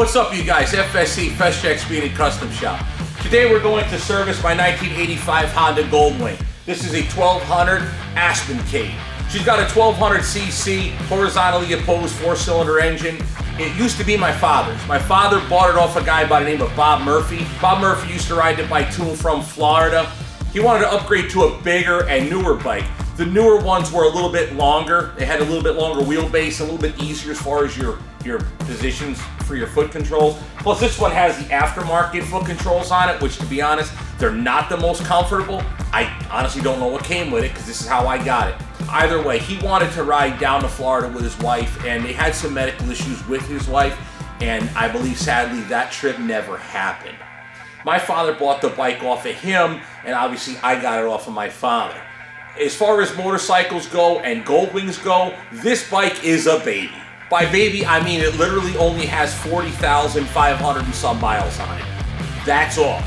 What's up, you guys? FSC, Fest Check Speed and Custom Shop. Today we're going to service my 1985 Honda Goldwing. This is a 1200 Aspencade. She's got a 1200cc horizontally opposed 4-cylinder engine. It used to be my father's. My father bought it off a guy by the name of Bob Murphy. Bob Murphy used to ride the bike to and from Florida. He wanted to upgrade to a bigger and newer bike. The newer ones were a little bit longer. They had a little bit longer wheelbase, a little bit easier as far as your positions for your foot controls. Plus this one has the aftermarket foot controls on it, which, to be honest, they're not the most comfortable. I honestly don't know what came with it because this is how I got it. Either way, he wanted to ride down to Florida with his wife, and they had some medical issues with his wife, and I believe sadly that trip never happened. My father bought the bike off of him, and obviously I got it off of my father. As far as motorcycles go and Goldwings go, this bike is a baby. By baby, I mean it literally only has 40,500 and some miles on it. That's all.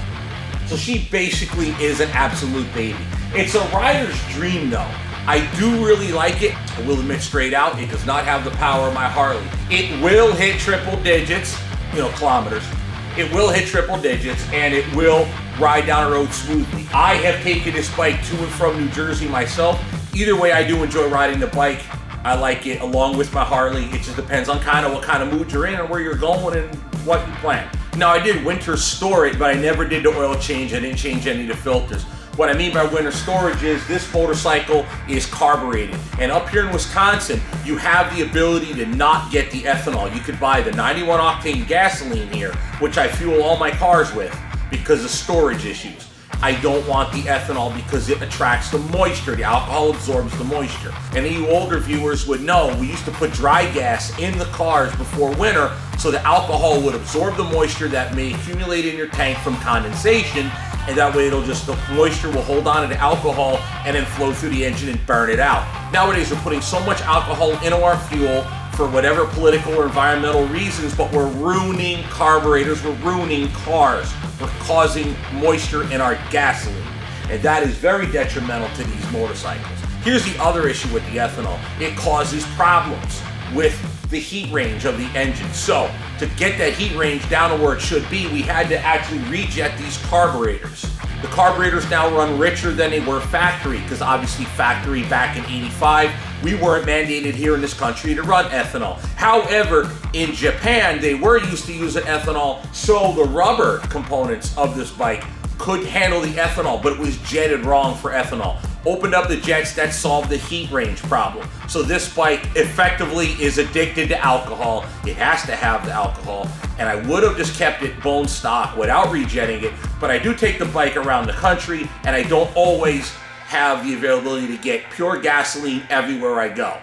So she basically is an absolute baby. It's a rider's dream though. I do really like it. I will admit straight out, it does not have the power of my Harley. It will hit triple digits, kilometers. It will hit triple digits and it will ride down a road smoothly. I have taken this bike to and from New Jersey myself. Either way, I do enjoy riding the bike. I like it along with my Harley. It just depends on what kind of mood you're in and where you're going and what you plan. Now, I did winter store it, but I never did the oil change. I didn't change any of the filters. What I mean by winter storage is this motorcycle is carbureted. And up here in Wisconsin, you have the ability to not get the ethanol. You could buy the 91 octane gasoline here, which I fuel all my cars with because of storage issues. I don't want the ethanol because it attracts the moisture. The alcohol absorbs the moisture. And you older viewers would know, we used to put dry gas in the cars before winter so the alcohol would absorb the moisture that may accumulate in your tank from condensation, and that way the moisture will hold on to the alcohol and then flow through the engine and burn it out. Nowadays we're putting so much alcohol into our fuel for whatever political or environmental reasons, but we're ruining carburetors, we're ruining cars, we're causing moisture in our gasoline. And that is very detrimental to these motorcycles. Here's the other issue with the ethanol. It causes problems with the heat range of the engine. So to get that heat range down to where it should be, we had to actually rejet these carburetors. The carburetors now run richer than they were factory, because obviously factory back in '85, we weren't mandated here in this country to run ethanol. However, in Japan, they were used to using ethanol, so the rubber components of this bike could handle the ethanol, but it was jetted wrong for ethanol. Opened up the jets, that solved the heat range problem. So this bike effectively is addicted to alcohol. It has to have the alcohol, and I would have just kept it bone stock without rejetting it, but I do take the bike around the country, and I don't always have the availability to get pure gasoline everywhere I go.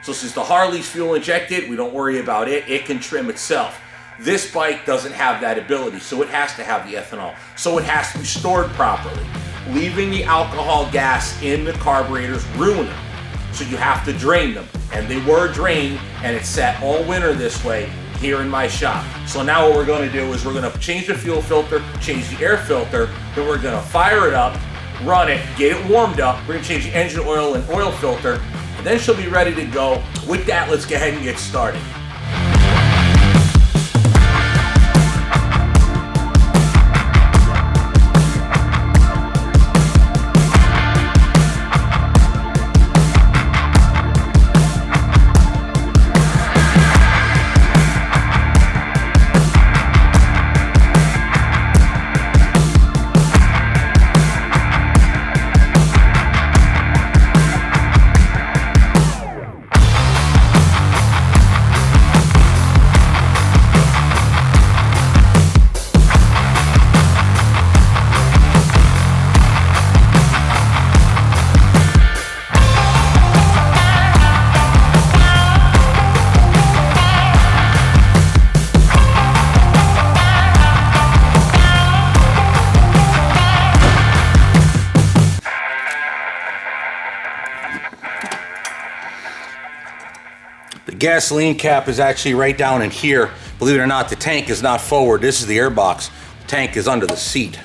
So since the Harley's fuel injected, we don't worry about it. It can trim itself. This bike doesn't have that ability, so it has to have the ethanol. So it has to be stored properly. Leaving the alcohol gas in the carburetors ruin them. So you have to drain them. And they were drained, and it sat all winter this way here in my shop. So now what we're gonna do is we're gonna change the fuel filter, change the air filter, then we're gonna fire it up, run it, get it warmed up. We're gonna change the engine oil and oil filter, and then she'll be ready to go. With that, let's go ahead and get started. The gasoline cap is actually right down in here. Believe it or not, the tank is not forward. This is the airbox. The tank is under the seat.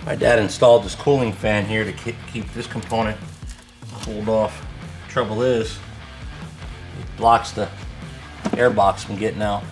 My dad installed this cooling fan here to keep this component cooled off. Trouble is, it blocks the air box from getting out.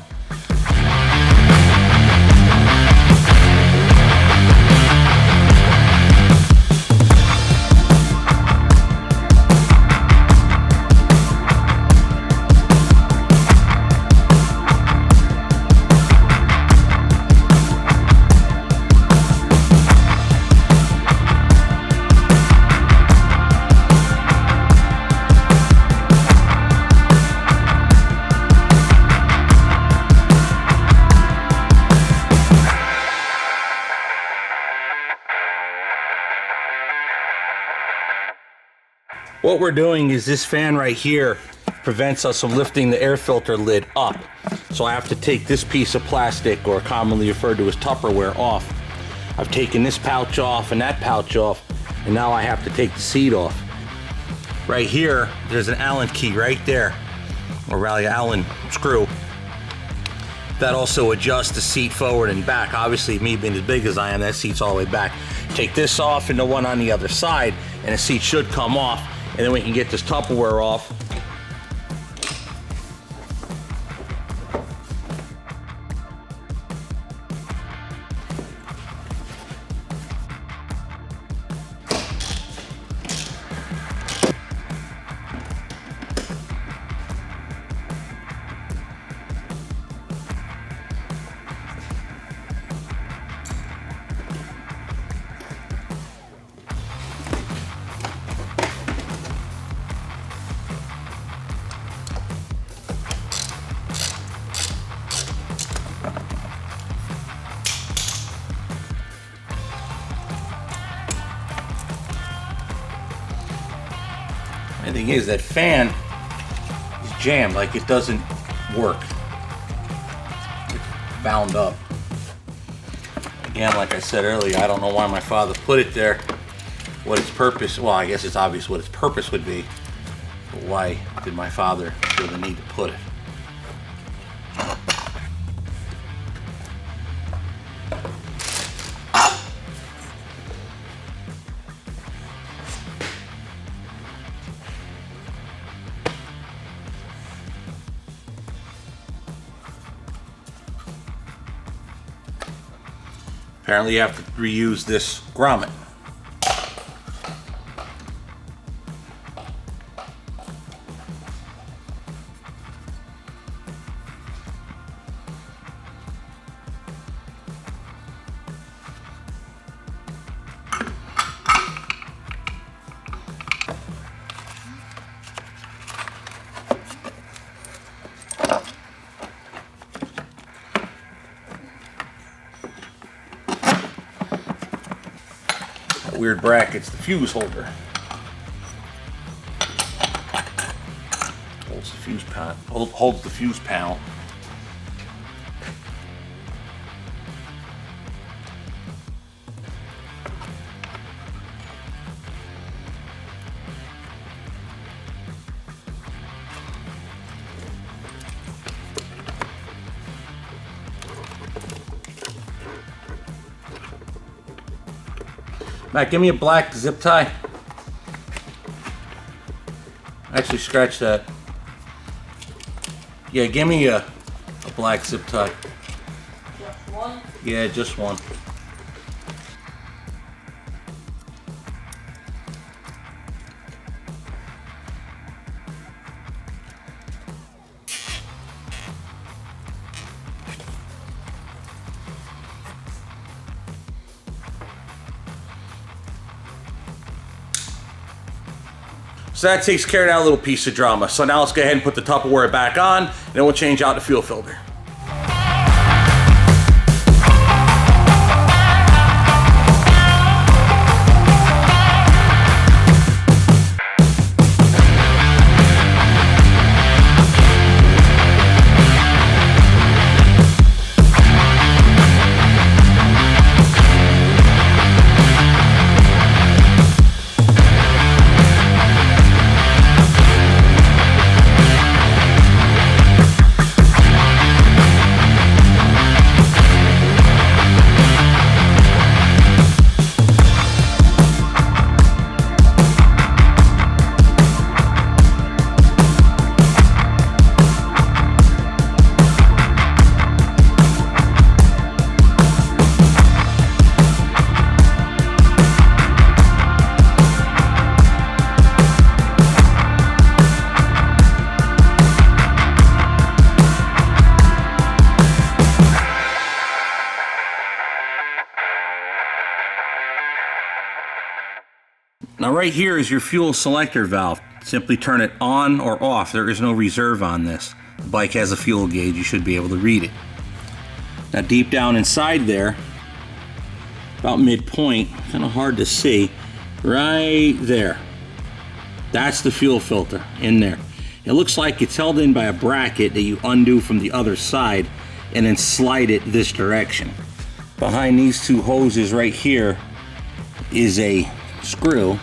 What we're doing is this fan right here prevents us from lifting the air filter lid up. So I have to take this piece of plastic, or commonly referred to as Tupperware, off. I've taken this pouch off and that pouch off, and now I have to take the seat off. Right here, there's an Allen key right there, or rather Allen screw. That also adjusts the seat forward and back. Obviously, me being as big as I am, that seat's all the way back. Take this off and the one on the other side, and the seat should come off. And then we can get this Tupperware off. The thing is, that fan is jammed, like it doesn't work. It's bound up. Again, like I said earlier, I don't know why my father put it there. What its purpose, well, I guess it's obvious what its purpose would be, but why did my father feel the need to put it? Apparently you have to reuse this grommet. Weird bracket's the fuse holder. Holds the fuse panel. Holds the fuse panel. Matt, give me a black zip tie. Actually, scratch that. Yeah, give me a black zip tie. Just one? Yeah, just one. So that takes care of that little piece of drama. So now let's go ahead and put the Tupperware back on, and then we'll change out the fuel filter. right here is your fuel selector valve. Simply turn it on or off. There is no reserve on this. The bike has a fuel gauge. You should be able to read it. Now deep down inside there, about midpoint, kind of hard to see, right there. That's the fuel filter in there. It looks like it's held in by a bracket that you undo from the other side and then slide it this direction. Behind these two hoses right here is a screw,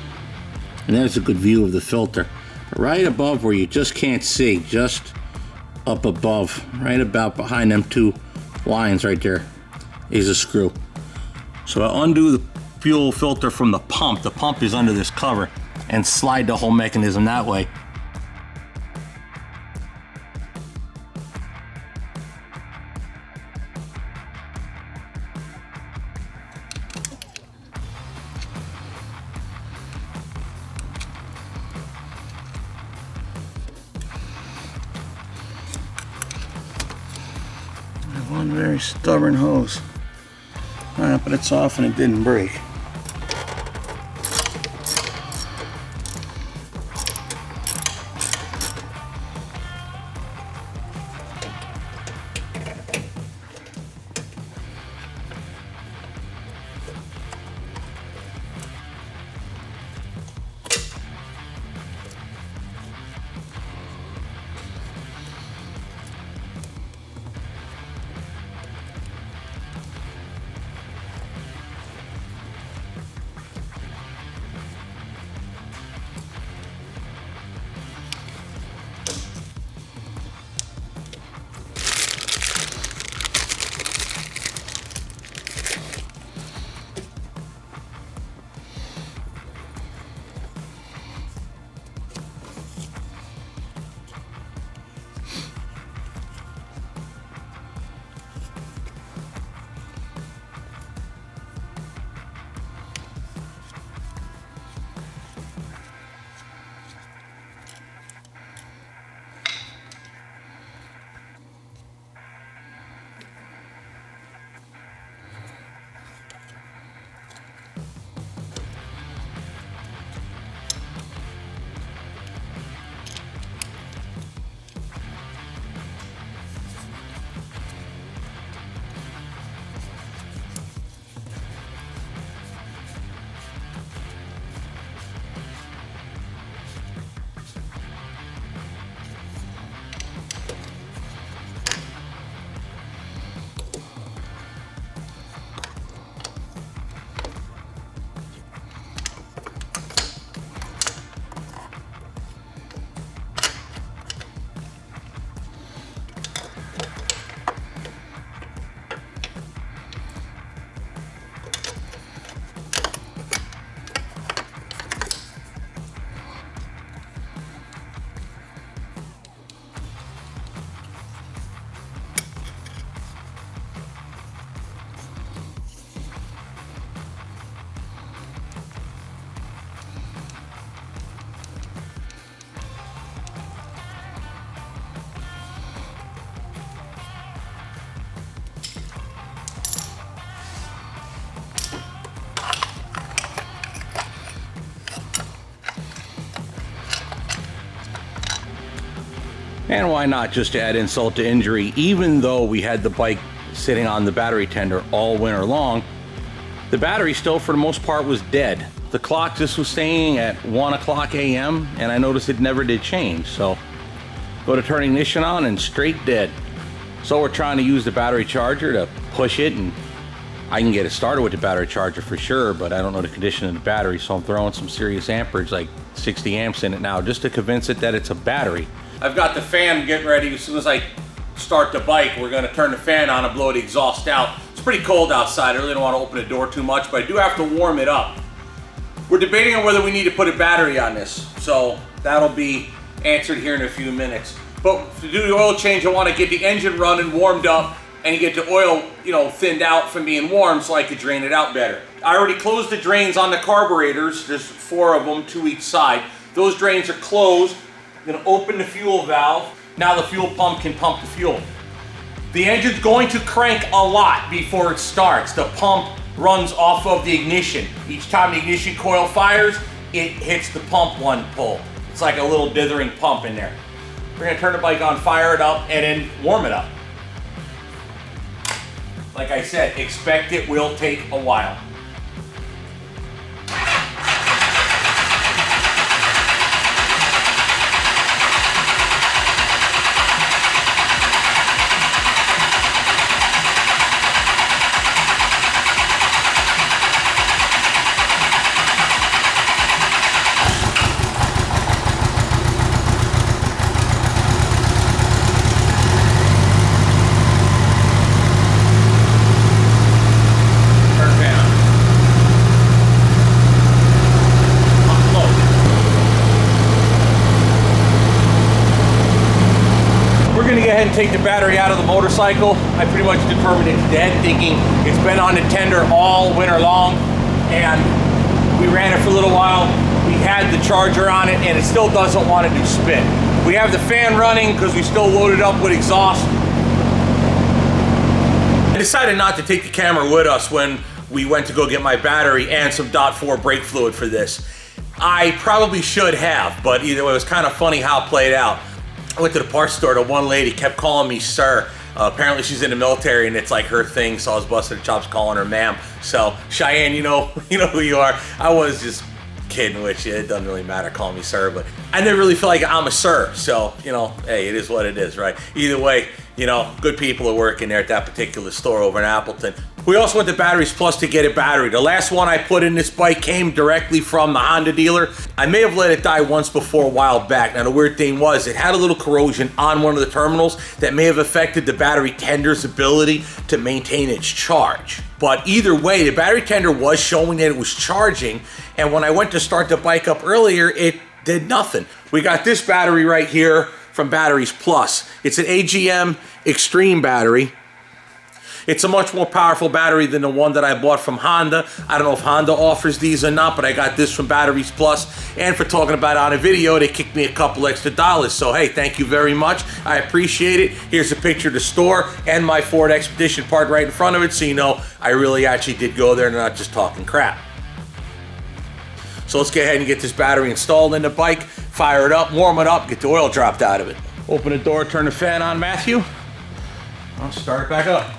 and there's a good view of the filter. Right above where you just can't see, just up above, right about behind them two lines right there, is a screw. So I undo the fuel filter from the pump. The pump is under this cover, and slide the whole mechanism that way. One very stubborn hose. But it's off and it didn't break. And why not just add insult to injury? Even though we had the bike sitting on the battery tender all winter long, the battery still for the most part was dead. The clock just was staying at 1 o'clock a.m. and I noticed it never did change. So go to turn ignition on and straight dead. So we're trying to use the battery charger to push it, and I can get it started with the battery charger for sure, but I don't know the condition of the battery, so I'm throwing some serious amperage, like 60 amps in it now, just to convince it that it's a battery. I've got the fan getting ready. As soon as I start the bike, we're gonna turn the fan on and blow the exhaust out. It's pretty cold outside. I really don't want to open the door too much, but I do have to warm it up. We're debating on whether we need to put a battery on this, so that'll be answered here in a few minutes. But to do the oil change, I want to get the engine running, warmed up, and get the oil, thinned out from being warm so I could drain it out better. I already closed the drains on the carburetors. There's 4 of them, 2 each side. Those drains are closed. I'm gonna open the fuel valve. Now the fuel pump can pump the fuel. The engine's going to crank a lot before it starts. The pump runs off of the ignition. Each time the ignition coil fires, it hits the pump one pull. It's like a little dithering pump in there. We're gonna turn the bike on, fire it up, and then warm it up. Like I said, expect it will take a while. Take the battery out of the motorcycle. I pretty much determined it's dead, thinking it's been on the tender all winter long, and we ran it for a little while. We had the charger on it, and it still doesn't want to do spin. We have the fan running because we still loaded up with exhaust. I decided not to take the camera with us when we went to go get my battery and some .4 brake fluid for this. I probably should have, but either way, it was kind of funny how it played out. I went to the parts store. The one lady kept calling me sir. Apparently she's in the military and it's like her thing, so I was busting the chops calling her ma'am. So Cheyenne, you know who you are. I was just kidding with you. It doesn't really matter calling me sir, but I never really feel like I'm a sir. So, hey, it is what it is, right? Either way, good people are working there at that particular store over in Appleton. We also went to Batteries Plus to get a battery. The last one I put in this bike came directly from the Honda dealer. I may have let it die once before a while back. Now the weird thing was it had a little corrosion on one of the terminals that may have affected the battery tender's ability to maintain its charge. But either way, the battery tender was showing that it was charging, and when I went to start the bike up earlier, it did nothing. We got this battery right here from Batteries Plus. It's an AGM Extreme battery. It's a much more powerful battery than the one that I bought from Honda. I don't know if Honda offers these or not, but I got this from Batteries Plus. And for talking about it on a video, they kicked me a couple extra dollars. So hey, thank you very much. I appreciate it. Here's a picture of the store and my Ford Expedition parked right in front of it, so you know I really actually did go there and not just talking crap. So let's go ahead and get this battery installed in the bike, fire it up, warm it up, get the oil dropped out of it. Open the door, turn the fan on, Matthew. I'll start it back up.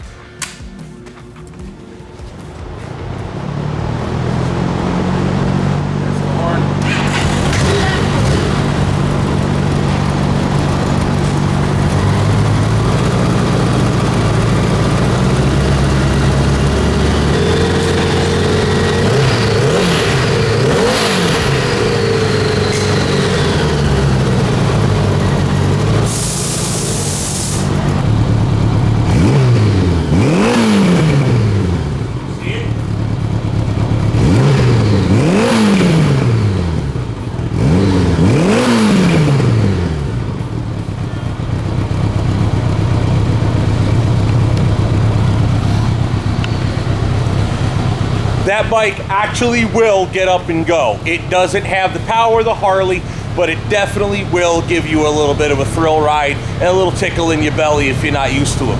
That bike actually will get up and go. It doesn't have the power of the Harley, but it definitely will give you a little bit of a thrill ride and a little tickle in your belly if you're not used to them.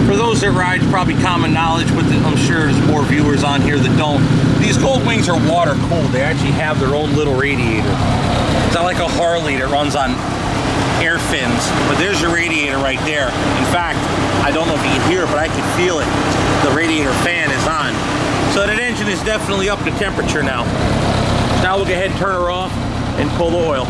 For those that ride, it's probably common knowledge, but I'm sure there's more viewers on here that don't. These Goldwings are water cooled. They actually have their own little radiator. It's not like a Harley that runs on air fins, but there's your radiator right there. In fact, I don't know if you can hear it, but I can feel it. The radiator fan is on. So that engine is definitely up to temperature now. Now we'll go ahead and turn her off and pull the oil.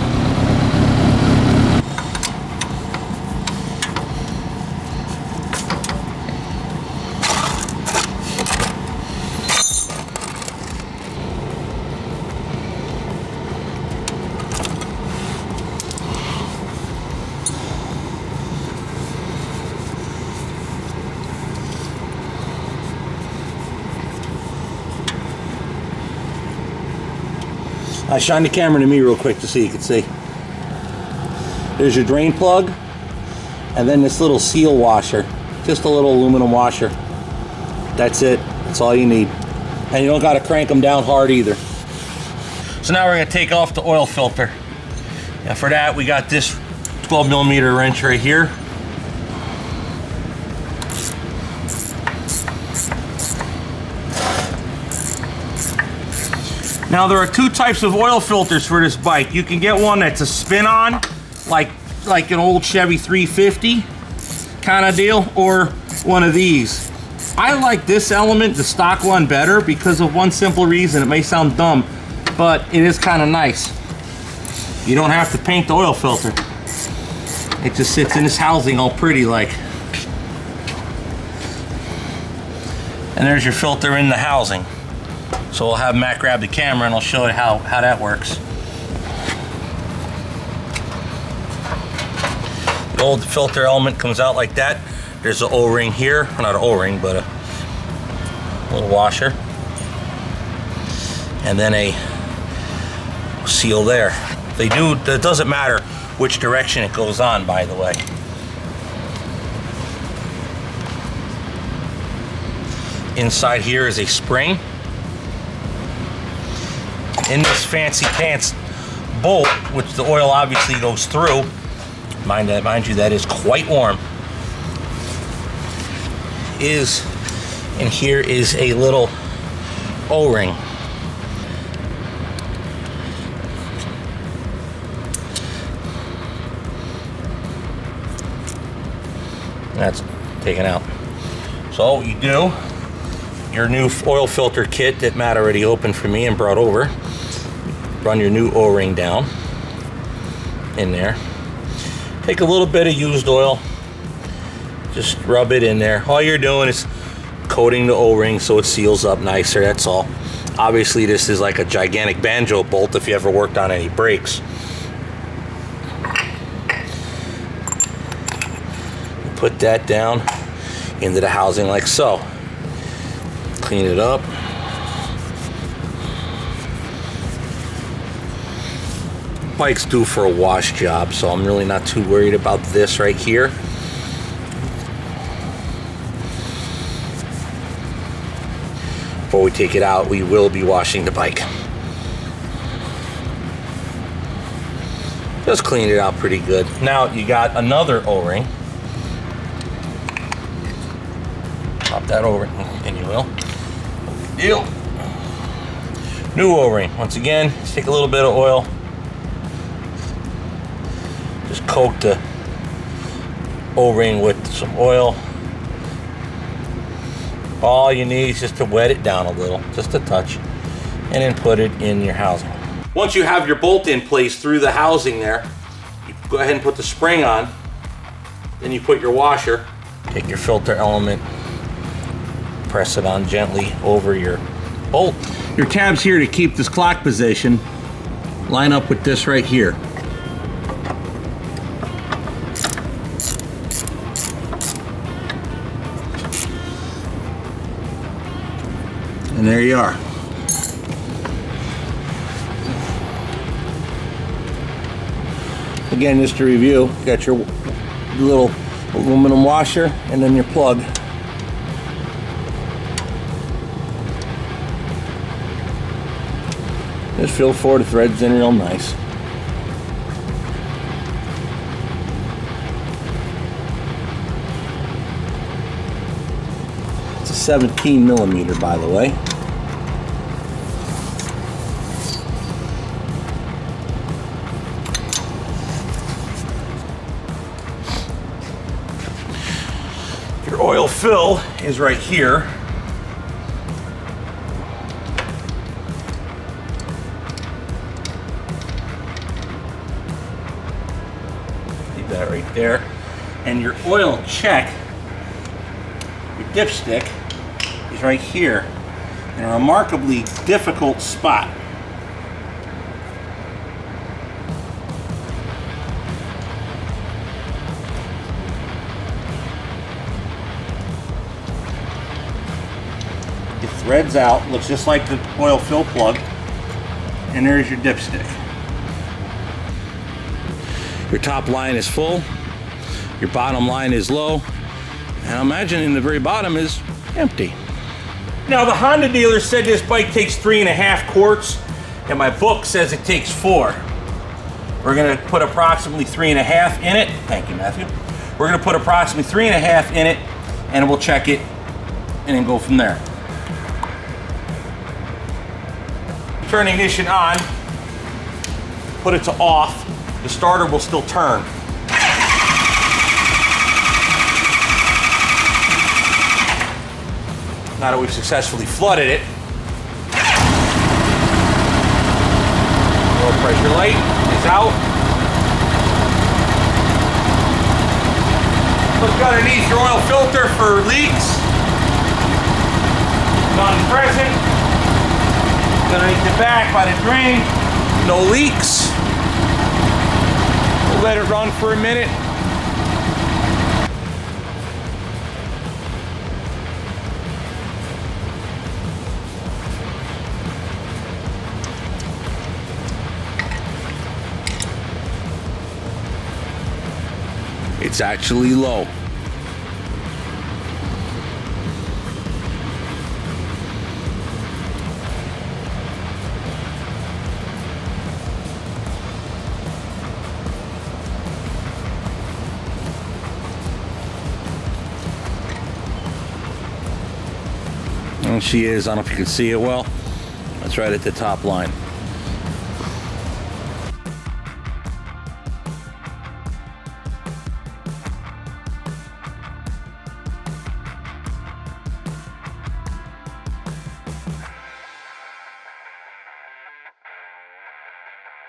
I shine the camera to me real quick to see you can see. There's your drain plug, and then this little seal washer, just a little aluminum washer. That's it. That's all you need. And you don't got to crank them down hard either. So now we're going to take off the oil filter. And for that, we got this 12mm wrench right here. Now there are two types of oil filters for this bike. You can get one that's a spin-on, like an old Chevy 350 kind of deal, or one of these. I like this element, the stock one, better because of one simple reason. It may sound dumb, but it is kind of nice. You don't have to paint the oil filter. It just sits in this housing all pretty like. And there's your filter in the housing. So we'll have Matt grab the camera and I'll show you how that works. The old filter element comes out like that. There's an O-ring here, not an O-ring, but a little washer. And then a seal there. It doesn't matter which direction it goes on, by the way. Inside here is a spring. In this fancy pants bolt, which the oil obviously goes through, mind you, that is quite warm, and here is a little O-ring. That's taken out. So you do your new oil filter kit that Matt already opened for me and brought over. Run your new O-ring down in there. Take a little bit of used oil, just rub it in there. All you're doing is coating the O-ring so it seals up nicer, that's all. Obviously this is like a gigantic banjo bolt if you ever worked on any brakes. Put that down into the housing like so. Clean it up. Bike's due for a wash job, so I'm really not too worried about this right here. Before we take it out, we will be washing the bike. Just clean it out pretty good. Now you got another O-ring. Pop that over, and you will. Deal. New O-ring. Once again, just take a little bit of oil. Just coat the O-ring with some oil. All you need is just to wet it down a little, just a touch, and then put it in your housing. Once you have your bolt in place through the housing there, you go ahead and put the spring on, then you put your washer, take your filter element, press it on gently over your bolt. Your tab's here to keep this clock position. Line up with this right here. And there you are. Again, just to review, you got your little aluminum washer and then your plug. Just feel for the threads in real nice. It's a 17 millimeter, by the way. Your oil fill is right here. Leave that right there. And your oil check, your dipstick, is right here in a remarkably difficult spot. It threads out, looks just like the oil fill plug, and there's your dipstick. Your top line is full, your bottom line is low, and I'm imagining the very bottom is empty. Now the Honda dealer said this bike takes 3.5 quarts, and my book says it takes 4. We're gonna put approximately 3.5 in it. Thank you, Matthew. We're gonna put approximately 3.5 in it, and we'll check it, and then go from there. Turn the ignition on, put it to off, the starter will still turn. Now that we've successfully flooded it, oil pressure light is out. Look underneath your oil filter for leaks. None present. Underneath the back by the drain, no leaks. We'll let it run for a minute. It's actually low. And she is, I don't know if you can see it well. That's right at the top line.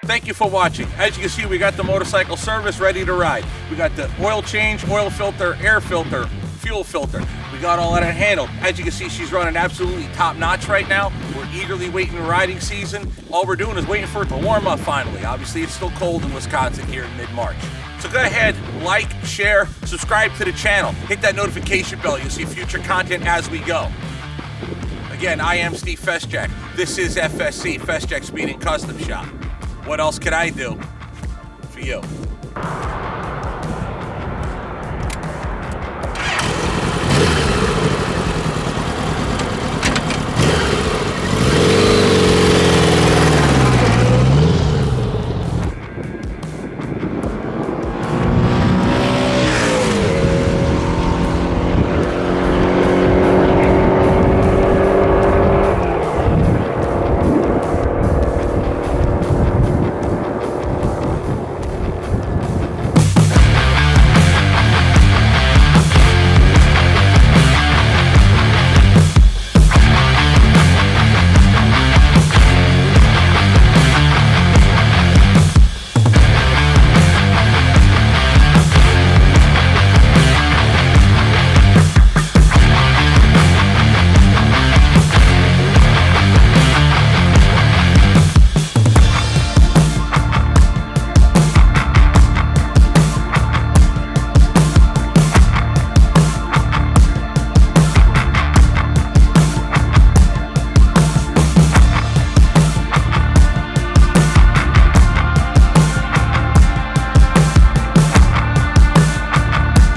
Thank you for watching. As you can see, we got the motorcycle service ready to ride. We got the oil change, oil filter, air filter, fuel filter. We got all that handled. As you can see, she's running absolutely top notch right now. We're eagerly waiting the riding season. All we're doing is waiting for it to warm up finally. Obviously, it's still cold in Wisconsin here in mid-March. So go ahead, like, share, subscribe to the channel. Hit that notification bell. You'll see future content as we go. Again, I am Steve Fesjack. This is FSC, Fesjack Speed and Custom Shop. What else could I do for you?